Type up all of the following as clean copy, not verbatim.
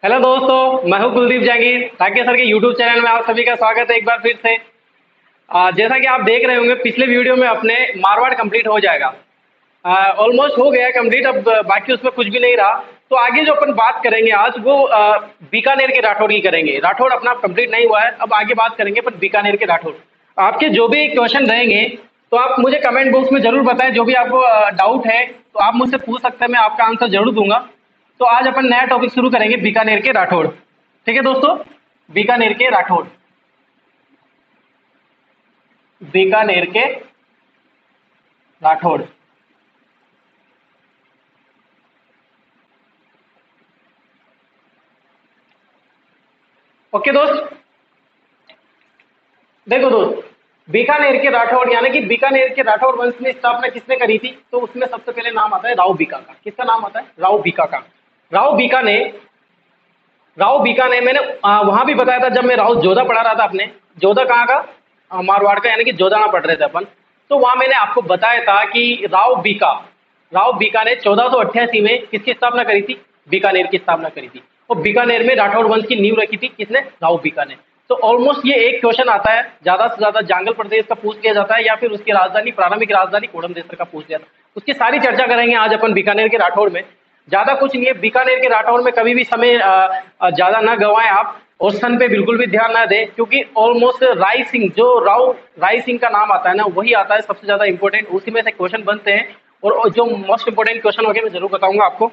Hello दोस्तों, मैं हूं कुलदीप जागीर। ठाके सर के यूट्यूब चैनल में आप सभी का स्वागत है एक बार फिर से। जैसा कि आप देख रहे होंगे, पिछले वीडियो में अपने मारवाड़ कंप्लीट हो जाएगा। ऑलमोस्ट हो गया कंप्लीट, अब बाकी उसमें कुछ भी नहीं रहा। तो आगे जो अपन बात करेंगे आज वो बीकानेर के राठौड़ की करेंगे। राठौड़ अपना कंप्लीट नहीं हुआ है, अब आगे बात करेंगे अपन बीकानेर के राठौड़। आपके जो भी क्वेश्चन रहेंगे तो आप मुझे कमेंट बॉक्स में जरूर बताएं। जो भी आपको डाउट है तो आप मुझसे पूछ सकते हैं, मैं आपका आंसर जरूर दूंगा। तो आज अपन नया टॉपिक शुरू करेंगे, बीकानेर के राठौड़। ठीक है दोस्तों, बीकानेर के राठौड़। बीकानेर के राठौड़। ओके दोस्त, देखो दोस्त, बीकानेर के राठौड़ यानी कि बीकानेर के राठौड़ वंश की स्थापना किसने करी थी, तो उसमें सबसे पहले नाम आता है राव बीका का। किसका नाम आता है? राव बीका का। राव बीका ने मैंने वहां भी बताया था जब मैं राव जोधा पढ़ा रहा था अपने। जोधा कहाँ का? मारवाड़ का, यानी कि जोधा में पढ़ रहे थे अपन। तो वहां मैंने आपको बताया था कि राव बीका ने 1488 में किसकी स्थापना करी थी? बीकानेर की स्थापना करी थी। और बीकानेर में राठौड़ वंश की नींव रखी थी किसने? राव बीका ने। तो ऑलमोस्ट ये एक क्वेश्चन आता है, ज्यादा से ज्यादा जांगल प्रदेश का पूछ लिया जाता है या फिर उसकी राजधानी, प्रारंभिक राजधानी कोडमदेसर का पूछ लिया था। उसकी सारी चर्चा करेंगे आज अपन बीकानेर के राठौड़ में। ज्यादा कुछ नहीं है, बीकानेर के राठौड़ में कभी भी समय ज्यादा ना गवाएं आप, और सन पे बिल्कुल भी ध्यान ना दें, क्योंकि ऑलमोस्ट राय सिंह, जो राय सिंह का नाम आता है ना, वही आता है सबसे ज्यादा इंपॉर्टेंट, उसी में से क्वेश्चन बनते हैं। और जो मोस्ट इंपोर्टेंट क्वेश्चन होंगे मैं जरूर बताऊंगा आपको।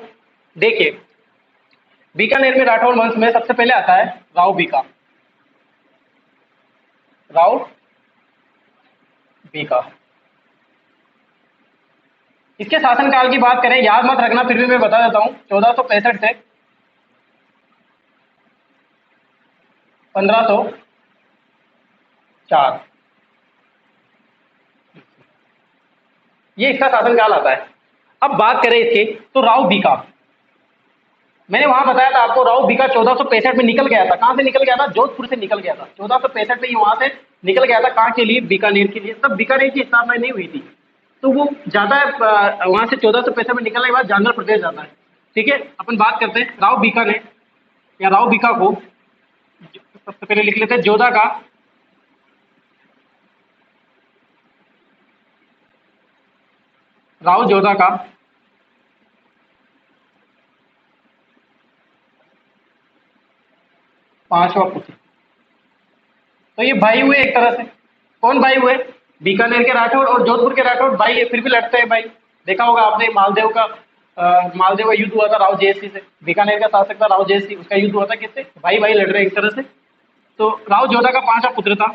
देखिए, बीकानेर में राठौड़ वंश में सबसे पहले आता है राव बीका। राव बीका। इसके शासनकाल की बात करें, याद मत रखना, फिर भी मैं बता देता हूँ। 1465 से 1504, ये इसका शासनकाल आता है। अब बात करें इसके, तो राव बीका, मैंने वहां बताया था आपको, राव बीका 1465 में निकल गया था। कहां से निकल गया था? जोधपुर से निकल गया था। 1465 में ही वहां से निकल गया था। कहां के लिए? बीकानेर के लिए। तब बीकानेर की स्थापना नहीं हुई थी। तो वो जाता है वहां से 1465 में निकलने के बाद जांगल प्रदेश जाता है। ठीक है, अपन बात करते हैं राव बीका ने, या राव बीका को सबसे पहले लिख लेते हैं जोधा का। राव जोधा का पांचवा पुत्र। तो ये भाई हुए एक तरह से। कौन भाई हुए? बीकानेर के राठौड़ और जोधपुर के राठौड़ भाई है, फिर भी लड़ते हैं भाई। देखा होगा आपने, मालदेव का युद्ध हुआ था राव जयसिंह से। बीकानेर का शासक था राव जयसिंह, उसका युद्ध हुआ था किससे? भाई भाई लड़ रहे हैं एक तरह से। तो राव जोधा का पांचवा पुत्र था।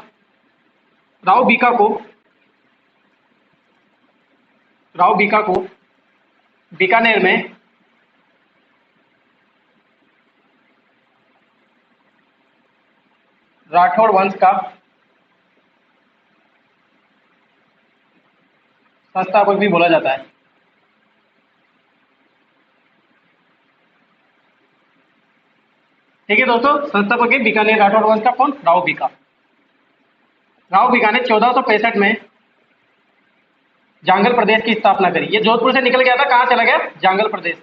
राव बीका को राव बीका को बीकानेर में राठौड़ वंश का संस्थापक भी बोला जाता है। ठीक है दोस्तों, संस्थापक है बीकानेर राठौड़ वंश का कौन? राव बीका। राव बीका ने 1465 में जांगल प्रदेश की स्थापना करी। ये जोधपुर से निकल गया था, कहां चला गया? जांगल प्रदेश।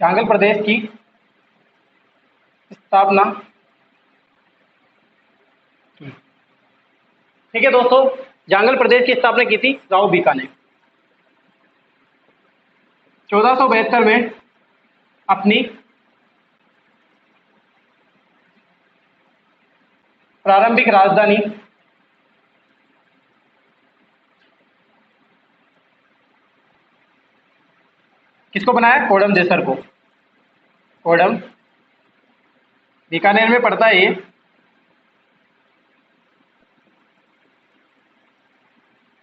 जांगल प्रदेश की स्थापना की। ठीक है दोस्तों, जांगल प्रदेश की स्थापना की थी राव बीका ने। 1472 में अपनी प्रारंभिक राजधानी किसको बनाया? कोडम देसर को। कोडम, बीकानेर में पड़ता है ये।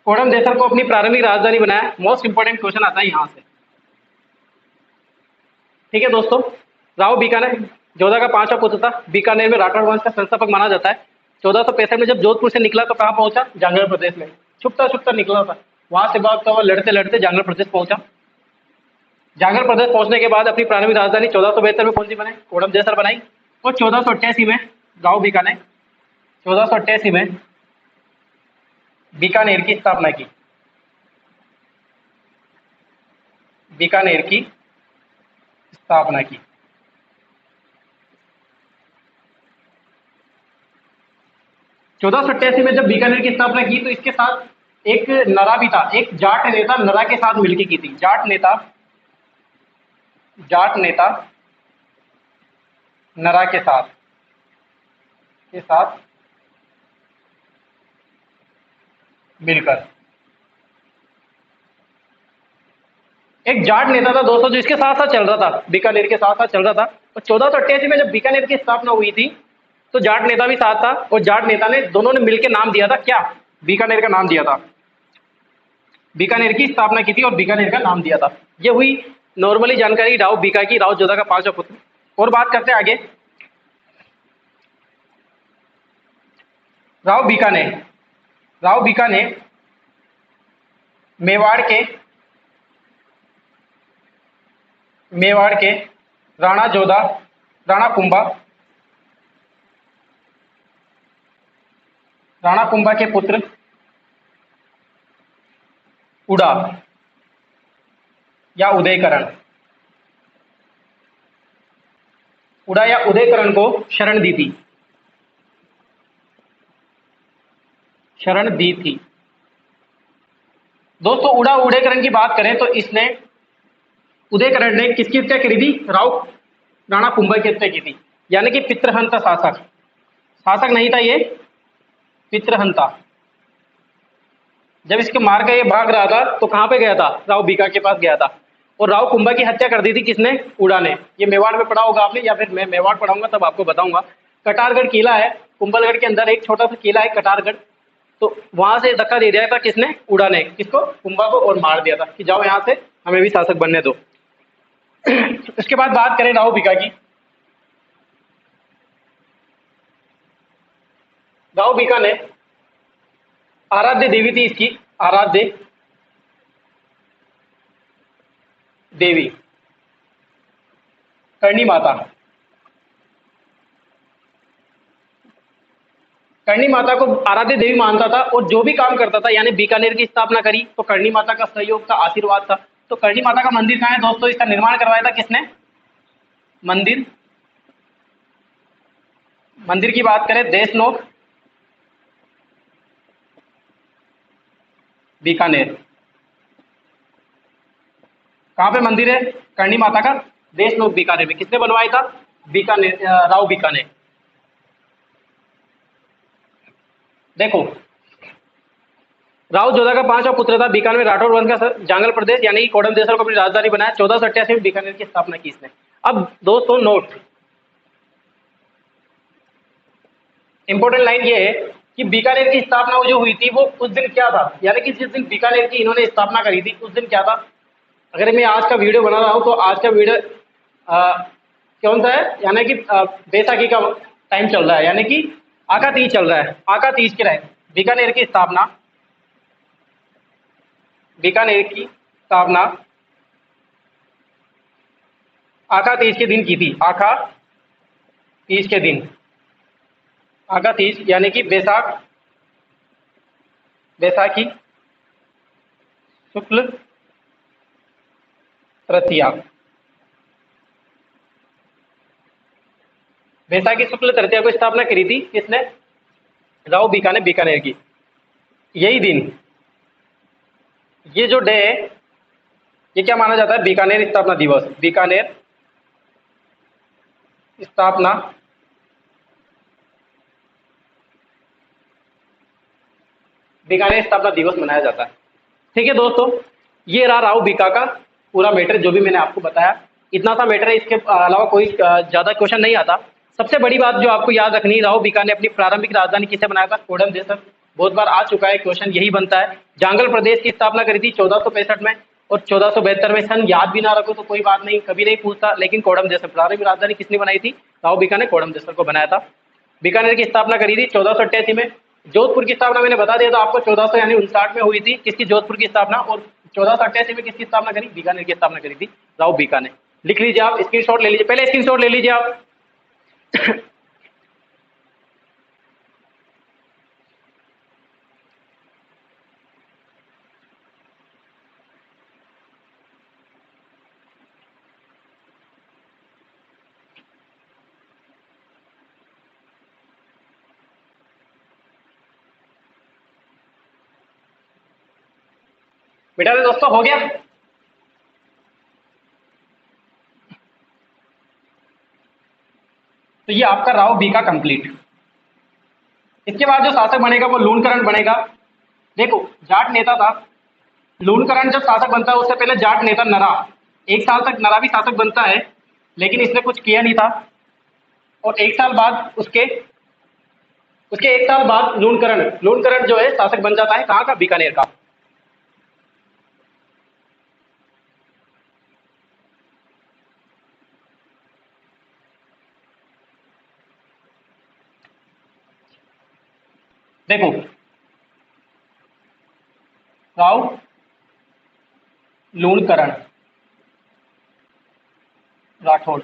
कोडम देसर को अपनी प्रारंभिक राजधानी बनाया। मोस्ट इंपोर्टेंट क्वेश्चन आता है यहां से। ठीक है दोस्तों, राव बीकानेर जोधा का पांचवा पुत्र था। बीकानेर में राठौड़ वंश का संस्थापक माना जाता है। 1465 में जब जोधपुर से निकला तो कहां पहुंचा? जांगल प्रदेश में। छुपता छुपता निकला था, वहां से भागता हुआ लड़ते लड़ते जांगल प्रदेश पहुंचा। जांगल प्रदेश पहुंचने के बाद अपनी प्रारंभिक राजधानी 1472 में कौन सी बनाई? कोडम जयसर बनाई। और 1488 में राव बीका ने 1488 में बीकानेर की स्थापना की। बीकानेर की स्थापना की। 1488 में जब बीकानेर की स्थापना की तो इसके साथ एक नरा भी था, एक जाट नेता नरा के साथ मिलकर की थी। जाट नेता नरा के साथ मिलकर एक जाट नेता था दोस्तों, जो इसके साथ साथ चल रहा था, बीकानेर के साथ साथ चल रहा था। और 1488 में जब बीकानेर की स्थापना हुई थी तो जाट नेता भी साथ था, और जाट नेता ने दोनों ने मिलकर नाम दिया था क्या, बीकानेर का नाम दिया था। बीकानेर की स्थापना की थी और बीकानेर का नाम दिया था। ये हुई नॉर्मली जानकारी राव बीका की, राव जोधा का पांचवा पुत्र। और बात करते हैं आगे। राव बीका ने मेवाड़ के राणा जोधा, राणा कुंभा के पुत्र उड़ा या उदयकरण को शरण दी थी। दोस्तों उदयकरण की बात करें तो इसने, उदयकरण ने किसकी हत्या करी थी, राणा कुंभा की हत्या की थी। यानी कि पितृहंता शासक नहीं था ये, पितृहंता। जब इसके मार का ये भाग रहा था तो कहां पे गया था, राव बीका के पास गया था। और राव कुंभा की हत्या कर दी थी किसने, उड़ा ने। ये मेवाड़ में पढ़ा होगा आपने, या फिर मैं मेवाड़ पढ़ाऊंगा तब आपको बताऊंगा। कटारगढ़ किला है, कुंभलगढ़ के अंदर एक छोटा सा किला है कटारगढ़, तो वहां से धक्का दे दिया था किसने, उड़ा ने, किसको, कुंभा को, और मार दिया था कि जाओ यहाँ से, हमें भी शासक बनने दो। उसके बाद बात करें राव बीका की। राव बीका ने, आराध्य देवी थी इसकी, आराध्य देवी करणी माता। करणी माता को आराध्य देवी मानता था, और जो भी काम करता था, यानी बीकानेर की स्थापना करी तो करणी माता का सहयोग था, आशीर्वाद था। तो करणी माता का मंदिर कहाँ है दोस्तों, इसका निर्माण करवाया था किसने, मंदिर की बात करें, देशनोक बीकानेर। कहाँ पे मंदिर है करणी माता का, देशनोक बीकानेर में। किसने बनवाया था, बीकानेर, राव बीका ने। देखो, राव जोधा का पांचवा पुत्र था, बीकानेर में राठौर वंश का जांगल प्रदेश यानी कि कोडम देसर को अपनी राजधानी बनाया। 1488 में बीकानेर की स्थापना की इसने। अब दोस्तों नोट, इंपॉर्टेंट लाइन ये है कि बीकानेर की स्थापना जो हुई थी वो उस दिन क्या था, यानी कि जिस दिन बीकानेर की इन्होंने स्थापना करी थी उस दिन क्या था। अगर मैं आज का वीडियो बना रहा हूँ तो आज का वीडियो कौन सा है, यानी कि बैसाखी का टाइम चल रहा है, यानी कि आका तीज चल रहा है। आका तीज के रहे बीकानेर की स्थापना आका तीज के दिन की थी। आका तीज यानी कि बैसाखी शुक्ल तृतीया। बैसाखी शुक्ल तृतीया को स्थापना करी थी किसने, राव बीका ने, बीकानेर की। यही दिन, ये जो डे है, ये क्या माना जाता है, बीकानेर स्थापना दिवस। बीकानेर स्थापना दिवस मनाया जाता है। ठीक है दोस्तों, ये रहा राव बीका का पूरा मैटर, जो भी मैंने आपको बताया। इतना सा मैटर है, इसके अलावा कोई ज्यादा क्वेश्चन नहीं आता। सबसे बड़ी बात जो आपको याद रखनी, राव बीका ने अपनी प्रारंभिक राजधानी किसे बनाया था, कोडम देसर। बहुत बार आ चुका है क्वेश्चन, यही बनता है। जांगल प्रदेश की स्थापना करी थी 1465 में, और 1472 में। सन याद भी ना रखो तो कोई बात नहीं, कभी नहीं पूछता, लेकिन कोडम देसर प्रारंभिक राजधानी किसने बनाई थी, राव बीका ने कोडम देसर को बनाया था। बीकानेर की स्थापना करी थी 1488 में। जोधपुर की स्थापना मैंने बता दिया था आपको, 1400 यानी 59 में हुई थी किसकी, जोधपुर की स्थापना। और 1488 में किसकी स्थापना करी, बीकानेर की स्थापना करी थी राव बीका ने। लिख लीजिए आप, स्क्रीनशॉट ले लीजिए, पहले स्क्रीनशॉट ले लीजिए आप। बेटा तो दोस्तों हो गया। तो ये आपका राव बी का कंप्लीट। इसके बाद जो शासक बनेगा वो लूणकरण बनेगा। देखो जाट नेता था, लूणकरण जब शासक बनता है उससे पहले जाट नेता नरा, 1 साल तक नरा भी शासक बनता है, लेकिन इसने कुछ किया नहीं था। और 1 साल बाद उसके उसके 1 साल बाद लूणकरण लूणकरण जो है शासक बन जाता है, कहाँ का, बीकानेर का। देखो राव लूणकरण राठौड़,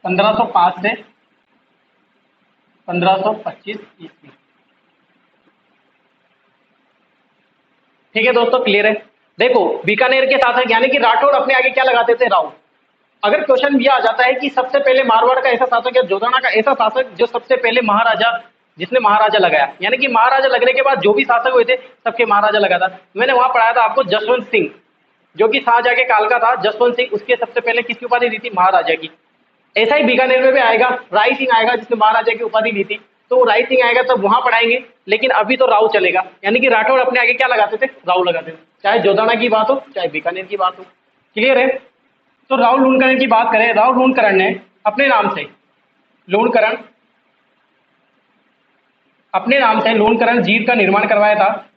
1505 से 1525 ईस्वी। ठीक है दोस्तों, क्लियर है। देखो बीकानेर के शासक यानी कि राठौड़ अपने आगे क्या लगाते थे, राव। अगर क्वेश्चन ये आ जाता है कि सबसे पहले मारवाड़ का ऐसा शासक या जोधाना का ऐसा शासक जो सबसे पहले महाराजा, जिसने महाराजा लगाया, यानी कि महाराजा लगने के बाद जो भी शासक हुए थे सबके महाराजा लगा था। मैंने वहां पढ़ाया था आपको जसवंत सिंह, जो कि शाहजहां के काल का था। जसवंत सिंह, उसके सबसे पहले किसकी उपाधि दी थी, महाराजा की। ऐसा ही बीकानेर में भी आएगा, राय सिंह आएगा जिसने महाराजा की उपाधि ली थी। तो राय सिंह आएगा तब वहां पढ़ाएंगे, लेकिन अभी तो राव चलेगा। यानी कि राठौड़ अपने आगे क्या लगाते थे, राव लगाते थे, चाहे जोधाना की बात हो चाहे बीकानेर की बात हो। क्लियर है। तो राव लूणकरण की बात करें, राव लूणकरण ने अपने नाम से लूणकरण अपने नाम से लूणकरण झील का निर्माण करवाया था,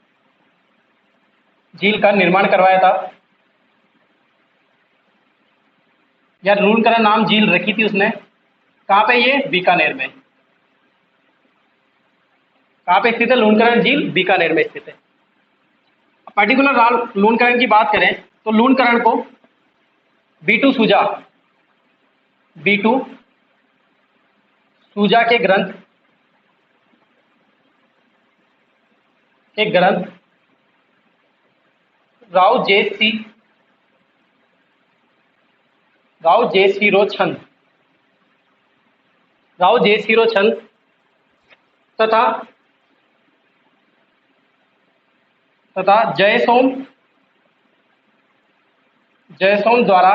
झील का निर्माण करवाया था। या लूणकरण नाम झील रखी थी उसने, कहाँ पे, ये बीकानेर में। कहाँ पे स्थित है लूणकरण झील, बीकानेर में स्थित है। पर्टिकुलर राव लूणकरण की बात करें तो लूणकरण को बीटू सूजा, बीटू सूजा के ग्रंथ राव जयसिरो छंद, राव जयसिरो छंद तथा जयसोम द्वारा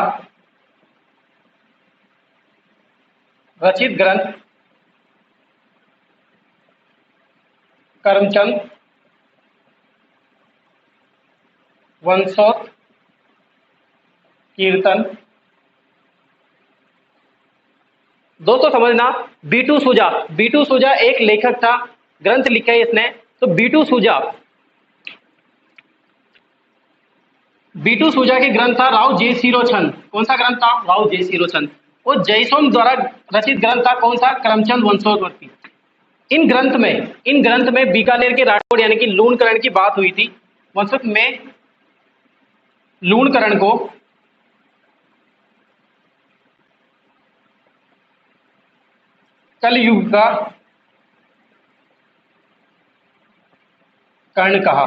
रचित ग्रंथ करमचंद वंशोत कीर्तन। दोस्तों समझना, बीटू सूजा एक लेखक था, ग्रंथ लिखा है इसने। तो बीटू सूजा के ग्रंथ था राव जयसिरो छंद। कौन सा ग्रंथ था, राव जयसिरो छंद। वो जयसोम द्वारा रचित ग्रंथ था, कौन सा, करमचंद वंशोत्पत्ति। इन ग्रंथ में बीकानेर के राठौड़ यानी कि लूणकरण की बात हुई थी। वंशक में लूणकरण को कलयुग का कर्ण कहा।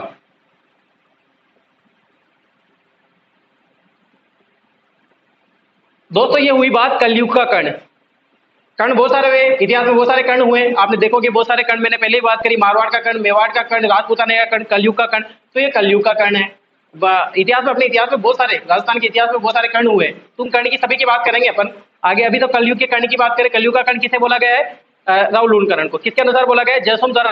दोस्तों ये हुई बात कलयुग का कर्ण। कर्ण बहुत सारे हुए, इतिहास में बहुत सारे कर्ण हुए, आपने देखोगे बहुत सारे कर्ण। मैंने पहले ही बात करी, मारवाड़ का कर्ण, मेवाड़ का कर्ण, राजपूताना का कर्ण, कलयुग का कर्ण। तो ये कलयुग का कर्ण है। इतिहास में, अपने इतिहास में बहुत सारे, राजस्थान के इतिहास में बहुत सारे कर्ण हुए। तुम कर्ण की सभी की बात करेंगे अपन आगे। अभी तो कलयुग के कर्ण की बात करें। कलयुग का कर्ण किसे बोला गया है, राव लूणकरण को। किसके अनुसार बोला गया है, जयसोम द्वारा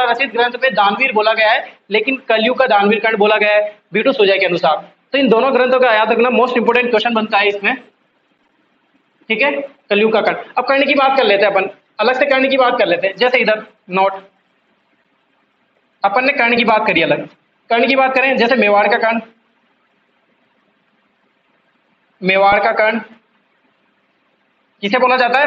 रचित ग्रंथ में दानवीर बोला गया है, लेकिन कलयुग का दानवीर कर्ण बोला गया है बीटू सूजा के अनुसार। तो इन दोनों ग्रंथों का याद रखना, मोस्ट इंपोर्टेंट क्वेश्चन बनता है इसमें। ठीक है, कलयुग का कर्ण। अब कर्ण की बात कर लेते हैं अपन, अलग से कर्ण की बात कर लेते हैं। जैसे इधर नोट, अपन ने कर्ण की बात करी अलग। कर्ण की बात करें, जैसे मेवाड़ का कर्ण, किसे बोला जाता है,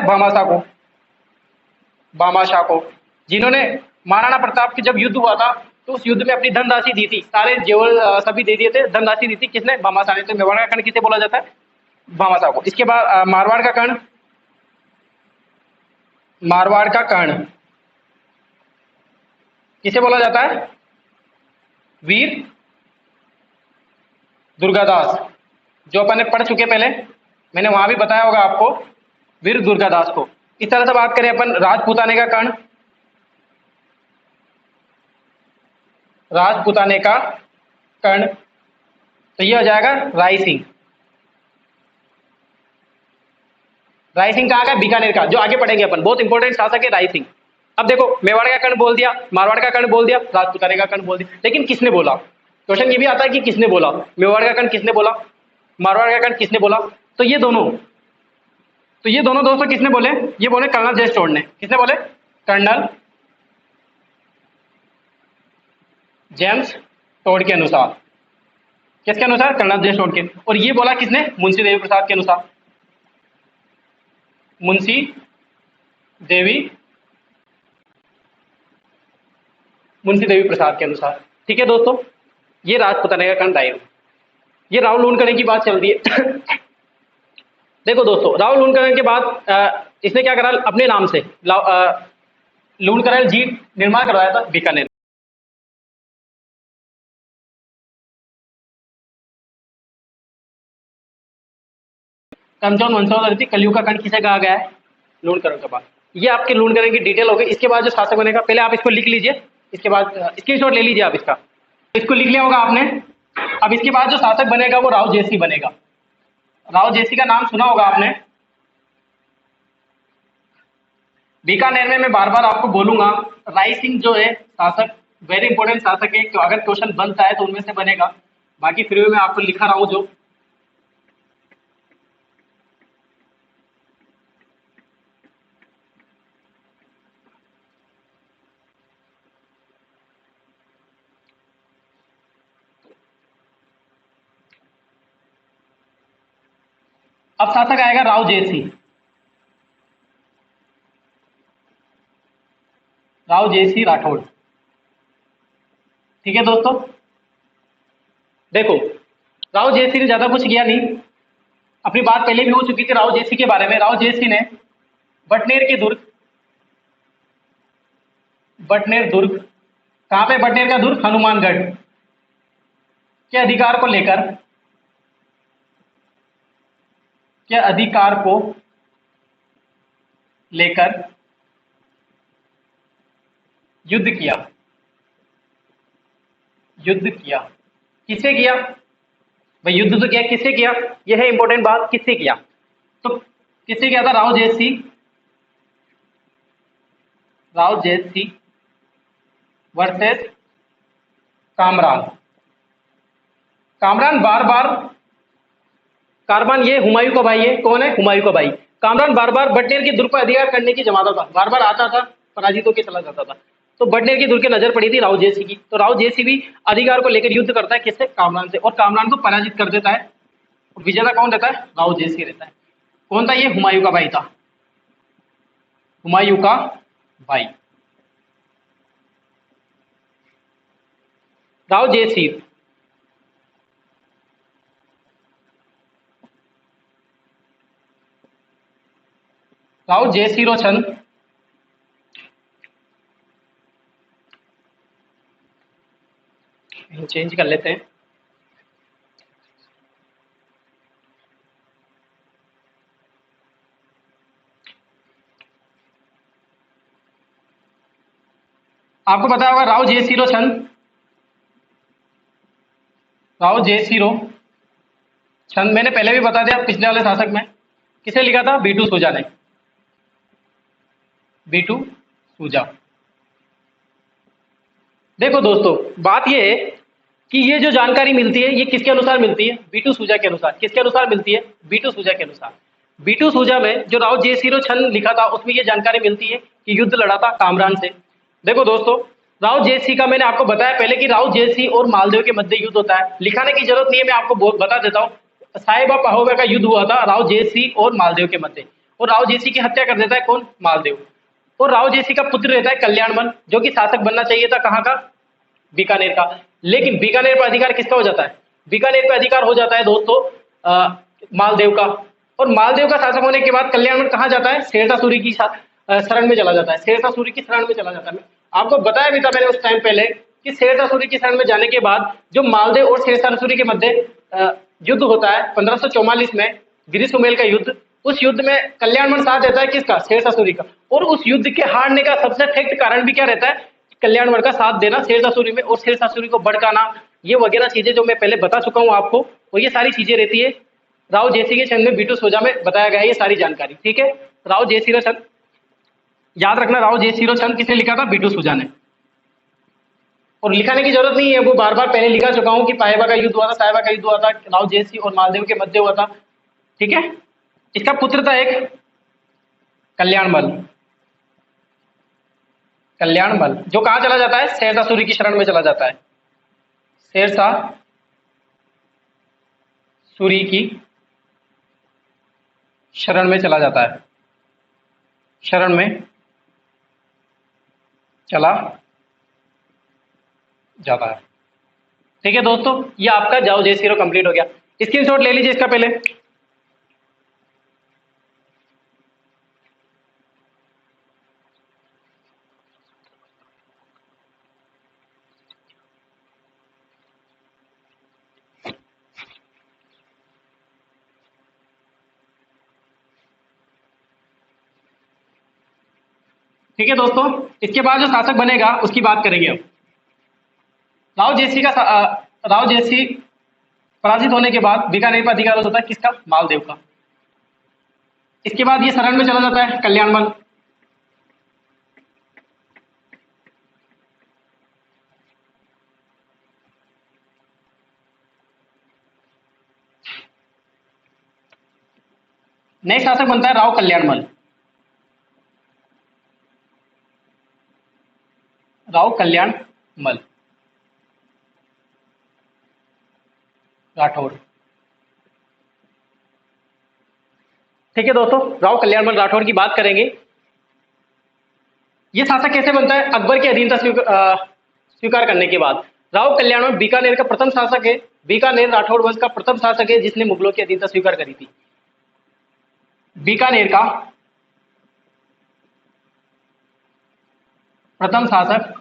भामाशाह को, जिन्होंने महाराणा प्रताप की जब युद्ध हुआ था तो उस युद्ध में अपनी धनराशि दी थी, सारे जेवर सभी दे दिए थे, धनराशि दी थी किसने, भामाशाह ने। तो मेवाड़ का कर्ण किसे बोला जाता है, भामाशाह को। इसके बाद मारवाड़ का कर्ण किसे बोला जाता है, वीर दुर्गादास, जो अपन ने पढ़ चुके पहले, मैंने वहां भी बताया होगा आपको, वीर दुर्गादास को। इस तरह से बात करें अपन राजपूताने का कर्ण, राजपुताने का कर्ण, तो ये हो जाएगा राय सिंह। राय सिंह कहाँ का? बीकानेर का, जो आगे पढ़ेंगे अपन, बहुत इंपॉर्टेंट शासक है राय सिंह। अब देखो, मेवाड़ का कर्ण बोल दिया, मारवाड़ का कर्ण बोल दिया, राजपुताने का कर्ण बोल दिया, लेकिन किसने बोला? क्वेश्चन ये भी आता है कि किसने बोला, मेवाड़ का कर्ण किसने बोला, मारवाड़ का कर्ण किसने बोला? तो ये दोनों दोस्तों किसने बोले? ये बोले कर्नल जेम्स टोड ने। किसने बोले? कर्नल जेम्स टोड के अनुसार। किसके अनुसार? कर्नल जेम्स टोड के। और ये बोला किसने? मुंशी देवी प्रसाद के अनुसार। मुंशी देवी प्रसाद के अनुसार। ठीक है दोस्तों, ये राजपुताने का कर्ण राय। ये राव लूणकरण की बात चल रही है। देखो दोस्तों, राव लूणकरण के बाद इसने क्या करा? अपने नाम से लूणकरण जी निर्माण करवाया था बीकानेर। कमजोर वंशावली थी। कलयुग का कर्ण किसे कहा गया है? लूणकरण के बाद। ये आपके लूणकरण की डिटेल हो गई। इसके बाद जो शासक बनेगा, पहले आप इसको लिख लीजिए, इसके बाद स्क्रीनशॉट ले लीजिए आप इसका। इसको लिख लिया होगा आपने। अब इसके बाद जो शासक बनेगा वो राव जयसिंह बनेगा। राव जयसिंह का नाम सुना होगा आपने। बीकानेर में मैं बार बार आपको बोलूंगा, राय सिंह जो है शासक, वेरी इंपॉर्टेंट शासक है, तो अगर क्वेश्चन बनता है तो उनमें से बनेगा। बाकी फिर भी मैं आपको लिखा रहा हूं जो। अब शासक आएगा राव जयसिंह। राव जयसिंह राठौड़। ठीक है दोस्तों, देखो राव जयसिंह ने ज्यादा कुछ किया नहीं। अपनी बात पहले भी हो चुकी थी राव जयसिंह के बारे में। राव जयसिंह ने बटनेर दुर्ग, कहां पे बटनेर का दुर्ग? हनुमानगढ़ के अधिकार को लेकर युद्ध किया। किससे किया भाई? युद्ध तो किया, किससे किया? यह है इंपॉर्टेंट बात, किससे किया? तो किससे किया था? राव जयसिंह वर्सेस कामरान। कारबान ये हुमायूं का भाई है। कौन है? हुमायूं का भाई। कामरान बार बार बटनेर के दुर्ग पर अधिकार करने की जमाता था, बार बार आता था, पराजित होकर चला जाता था। तो बटनेर की दुर्ग की नजर पड़ी थी राव जयसिंह की। तो राव जयसिंह भी अधिकार को लेकर युद्ध करता है। किससे? कामरान से। और कामरान को पराजित कर देता है। विजेता कौन रहता है? राव जयसिंह रहता है। कौन था ये? हुमायूं का भाई था। हुमायूं का भाई राव जयसिंह। राव जयसिंह चंद चेंज कर लेते हैं। आपको पता होगा राव जयसिंह चंद मैंने पहले भी बता दिया पिछले वाले शासक में। किसे लिखा था? बीटू सूजा ने। बीटू सूजा। देखो दोस्तों, बात यह है कि ये जो जानकारी मिलती है ये किसके अनुसार मिलती है? बीटू सूजा के अनुसार। किसके अनुसार मिलती है? बीटू सूजा के अनुसार। बीटू सूजा में जो राव जयसिंह चंद लिखा था उसमें ये जानकारी मिलती है कि युद्ध लड़ा था कामरान से। देखो दोस्तों, राव जयसिंह का मैंने आपको बताया पहले कि राव जयसिंह और मालदेव के मध्य युद्ध होता है। लिखाने की जरूरत नहीं है, मैं आपको बता देता हूँ। साहिबा पहोबा का युद्ध हुआ था राव जयसिंह और मालदेव के मध्य। और राव जयसिंह की हत्या कर देता है कौन? मालदेव। और राव जयसिंह का पुत्र रहता है कल्याणमल, जो कि शासक बनना चाहिए था कहाँ का? बीकानेर का। लेकिन बीकानेर पर अधिकार किसका हो जाता है? बीकानेर पर अधिकार हो जाता है दोस्तों मालदेव का। और मालदेव का शासक होने के बाद कल्याणमल कहाँ जाता है? शेरशाह सूरी की शरण में चला जाता है। शेरशाह सूरी की शरण में चला जाता है। आपको बताया भी था मैंने उस टाइम पहले कि शेरशाह सूरी की शरण में जाने के बाद जो मालदेव और शेरशाह सूरी के मध्य युद्ध होता है 1544 में, गिरी सुमेल का युद्ध। उस युद्ध में कल्याणमल साथ देता है किसका? शेरशाह सूरी का। और उस युद्ध के हारने का सबसे फैक्ट कारण भी क्या रहता है? कल्याणमल का साथ देना शेरशाह सूरी में और शेरशाह सूरी को भड़काना, ये वगैरह चीजें जो मैं पहले बता चुका हूँ आपको, और ये सारी चीजें रहती है राव जयसिंह के छंद में बीटू सोजा में बताया गया है ये सारी जानकारी। ठीक है, राव जयसिंह छंद याद रखना, राव जयसिंह छंद किसने लिखा था? बीटू सुजा ने। और लिखाने की जरूरत नहीं है, वो बार बार पहले लिखा चुका हूँ कि पाएबा का युद्ध हुआ था, साहेबा का युद्ध हुआ था, राव जयसिंह और मालदेव के मध्य हुआ था। ठीक है, इसका पुत्र था एक कल्याणमल। कल्याणमल जो कहाँ चला जाता है? शेरशाह सूरी की शरण में चला जाता है। शेरशाह सूरी की शरण में चला जाता है, शरण में चला जाता है। ठीक है दोस्तों, ये आपका जाओ जय सीरो कंप्लीट हो गया। स्क्रीनशॉट ले लीजिए इसका पहले। ठीक है दोस्तों, इसके बाद जो शासक बनेगा उसकी बात करेंगे अब। राव जयसिंह का राव जयसिंह पराजित होने के बाद बीकानेर पर अधिकार होता है किसका? मालदेव का। इसके बाद ये शरण में चला जाता है कल्याणमल। नए शासक बनता है राव कल्याणमल। राव कल्याणमल राठौड़। ठीक है दोस्तों, राव कल्याणमल राठौड़ की बात करेंगे। ये शासक कैसे बनता है? अकबर की अधीनता स्वीकार करने के बाद। राव कल्याणमल बीकानेर का प्रथम शासक है, बीकानेर राठौड़ वंश का प्रथम शासक है जिसने मुगलों की अधीनता स्वीकार करी थी। बीकानेर का प्रथम शासक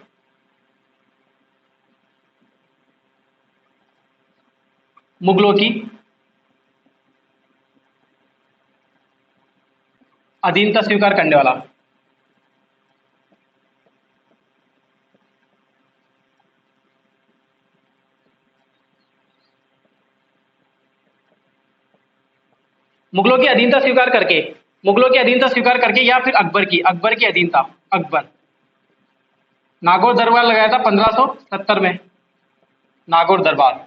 मुगलों की अधीनता स्वीकार करने वाला। मुगलों की अधीनता स्वीकार करके, मुगलों की अधीनता स्वीकार करके या फिर अकबर की अधीनता। अकबर नागौर दरबार लगाया था 1570 में। नागौर दरबार,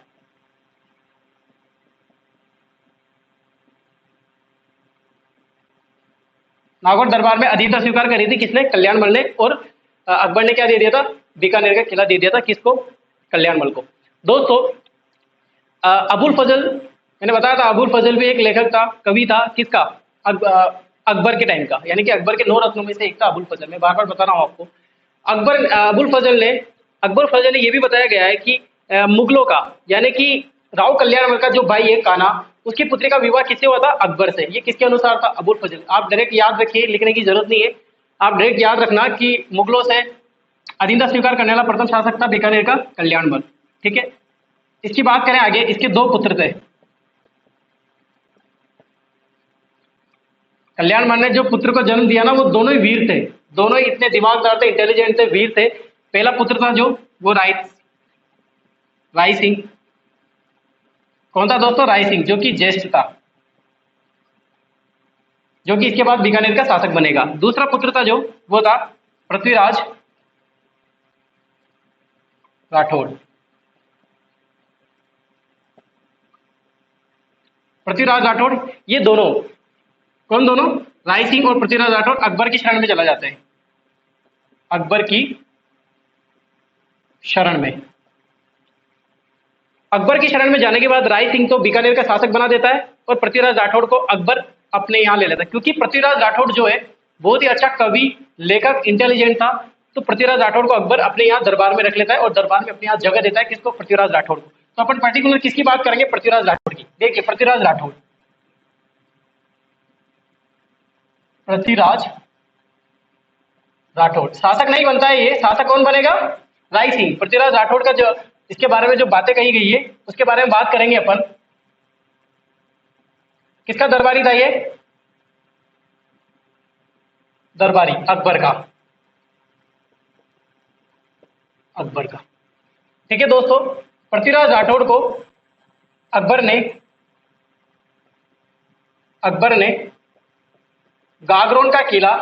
नागौर दरबार में अधीनता स्वीकार करी थी किसने? कल्याणमल ने। और अकबर ने क्या दे दिया था? बीकानेर का किला दे दिया था किसको? कल्याणमल को। दोस्तों अबुल फजल, मैंने बताया था अबुल फजल भी एक लेखक था, कवि था किसका? अकबर के टाइम का, यानी कि अकबर के 9 रत्नों में से एक था अबुल फजल। मैं बार बार बता रहा हूँ आपको। अकबर फजल ने यह भी बताया गया है कि मुगलों का, यानी कि राव कल्याणमल का जो भाई है कान्हा, उसकी पुत्री का विवाह किससे हुआ था? अकबर से। ये किसके अनुसार था? अबुल फजल। आप डायरेक्ट याद रखिए, लिखने की जरूरत नहीं है, आप डायरेक्ट याद रखना कि मुगलों से अधीनता स्वीकार करने वाला प्रथम शासक था बीकानेर का कल्याणमल। ठीक है, इसकी बात करें आगे। इसके 2 पुत्र थे। कल्याणमल ने जो पुत्र को जन्म दिया ना, वो दोनों ही वीर थे, दोनों ही इतने दिमागदार थे, इंटेलिजेंट थे, वीर थे। पहला पुत्र था जो, वो राय सिंह। कौन था दोस्तों? राय सिंह, जो कि ज्येष्ठ था, जो कि इसके बाद बीकानेर का शासक बनेगा। दूसरा पुत्र था जो, वो था पृथ्वीराज राठौड़। पृथ्वीराज राठौड़, ये दोनों, कौन दोनों? राय सिंह और पृथ्वीराज राठौड़ अकबर की शरण में चला जाते हैं। अकबर की शरण में, अकबर की शरण में जाने के बाद राय सिंह को बीकानेर का शासक बना देता है और पृथ्वीराज राठौड़ को अकबर अपने यहां ले लेता है। क्योंकि पृथ्वीराज राठौड़ जो है बहुत ही अच्छा कवि, लेखक, इंटेलिजेंट था, तो पृथ्वीराज राठौड़ को अकबर अपने यहाँ दरबार में रख लेता है और दरबार में अपने यहाँ जगह देता है किसको? पृथ्वीराज राठौड़ को। तो अपन पर्टिकुलर किसकी बात करेंगे? पृथ्वीराज राठौड़ की। देखिए पृथ्वीराज राठौड़, पृथ्वीराज राठौड़ शासक नहीं बनता है ये, शासक कौन बनेगा? राय सिंह। पृथ्वीराज राठौड़ का जो, इसके बारे में जो बातें कही गई है उसके बारे में बात करेंगे अपन। किसका दरबारी था ये? दरबारी अकबर का। अकबर का। ठीक है दोस्तों, पृथ्वीराज राठौड़ को अकबर ने गागरोन का किला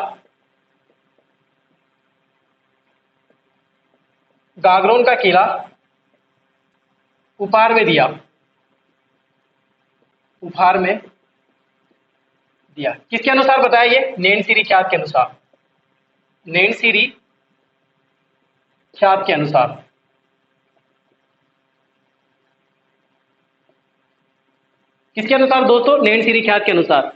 उपहार में दिया। किसके अनुसार बताया ये? नैनसिरी ख्यात के अनुसार। नैनसिरी ख्यात के अनुसार। किसके अनुसार दोस्तों? नैनसिरी ख्यात के अनुसार।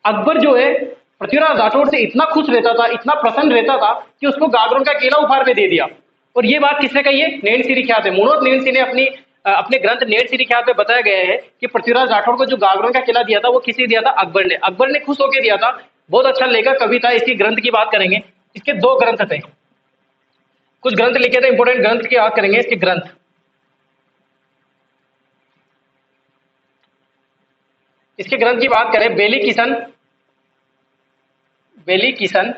अकबर जो है पृथ्वीराज राठौड़ से इतना खुश रहता था, इतना प्रसन्न रहता था कि उसको गागरोन का किला उपहार में दे दिया। और ये बात किसने कही है? नैनसिरी ख्यात है। मनोहर नैनसिरी ने अपने ग्रंथ नैनसिरी ख्यात में बताया गया है कि पृथ्वीराज राठौड़ को जो गागरोन का किला दिया था वो किसने दिया था? अकबर ने। अकबर ने खुश होकर दिया था। बहुत अच्छा लेखक कवि था। इसकी ग्रंथ की बात करेंगे। इसके 2 ग्रंथ थे, कुछ ग्रंथ लिखे थे, इंपोर्टेंट ग्रंथ की बात करेंगे। इसके ग्रंथ, की बात करें, बेली किशन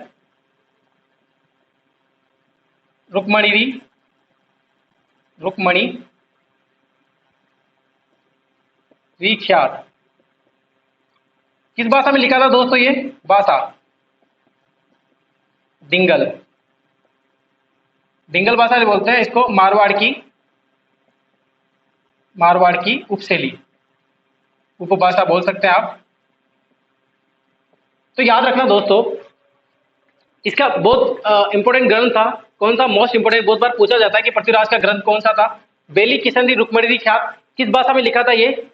रुक्मणी विख्यात। किस भाषा में लिखा था दोस्तों ये? भाषा डिंगल भाषा जो बोलते हैं इसको, मारवाड़ की उपशैली, उपभाषा बोल सकते हैं आप। तो याद रखना दोस्तों, इसका बहुत इंपोर्टेंट ग्रंथ था। कौन सा? Most important. बहुत बार पूछा जाता है कि पृथ्वीराज का ग्रंथ कौन सा था? बेली किशन रुक्मणी ख्यात। किस भाषा में लिखा था ये?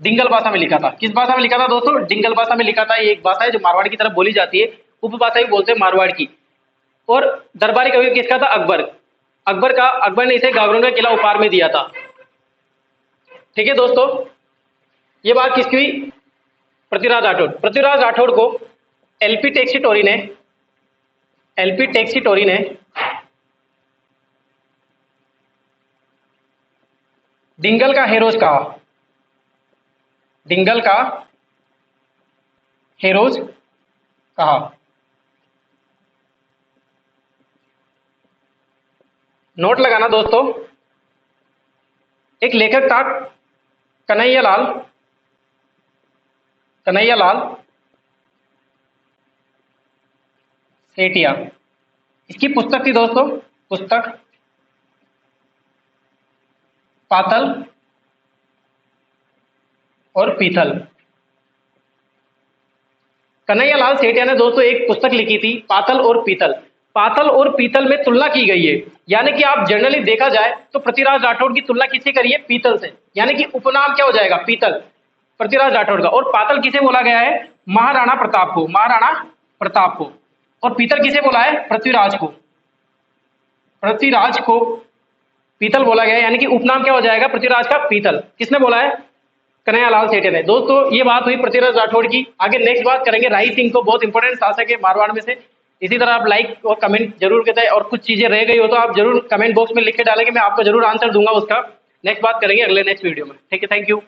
डिंगल भाषा में लिखा था। किस भाषा में लिखा था दोस्तों? डिंगल भाषा में लिखा था। ये एक भाषा है जो मारवाड़ की तरफ बोली जाती है, उपभाषा भी बोलते हैं मारवाड़ की। और दरबारी कवि किसका था? अकबर ने इसे गागरोन का किला उपहार में दिया था। ठीक है दोस्तों, ये बात किसकी हुई? पृथ्वीराज राठौड़ को एलपी टैक्सीटोरी ने डिंगल का हेरोज कहा। नोट लगाना दोस्तों, एक लेखक था कन्हैया लाल सेठिया। इसकी पुस्तक थी दोस्तों, पातल और पीतल। कन्हैया लाल सेठिया ने दोस्तों एक पुस्तक लिखी थी, पातल और पीतल में तुलना की गई है। यानी कि आप जनरली देखा जाए तो पृथ्वीराज राठौड़ की तुलना किससे करी है? पीतल से। यानी कि उपनाम क्या हो जाएगा? पीतल, पृथ्वीराज राठौड़ का। और पातल किसे बोला गया है? महाराणा प्रताप को। और पीतल किसे बोला है? पृथ्वीराज को पीतल बोला गया है। यानी कि उपनाम क्या हो जाएगा पृथ्वीराज का? पीतल। किसने बोला है? कन्हैया लाल सेठिया ने। दोस्तों ये बात हुई पृथ्वीराज राठौड़ की। आगे नेक्स्ट बात करेंगे राई सिंह को, बहुत इंपॉर्टेंट शासक है मारवाड़ में से। इसी तरह आप लाइक और कमेंट जरूर करते हैं, और कुछ चीजें रह गई हो तो आप जरूर कमेंट बॉक्स में लिख के डालेंगे, मैं आपको जरूर आंसर दूंगा उसका। नेक्स्ट बात करेंगे अगले नेक्स्ट वीडियो में। ठीक है, थैंक यू।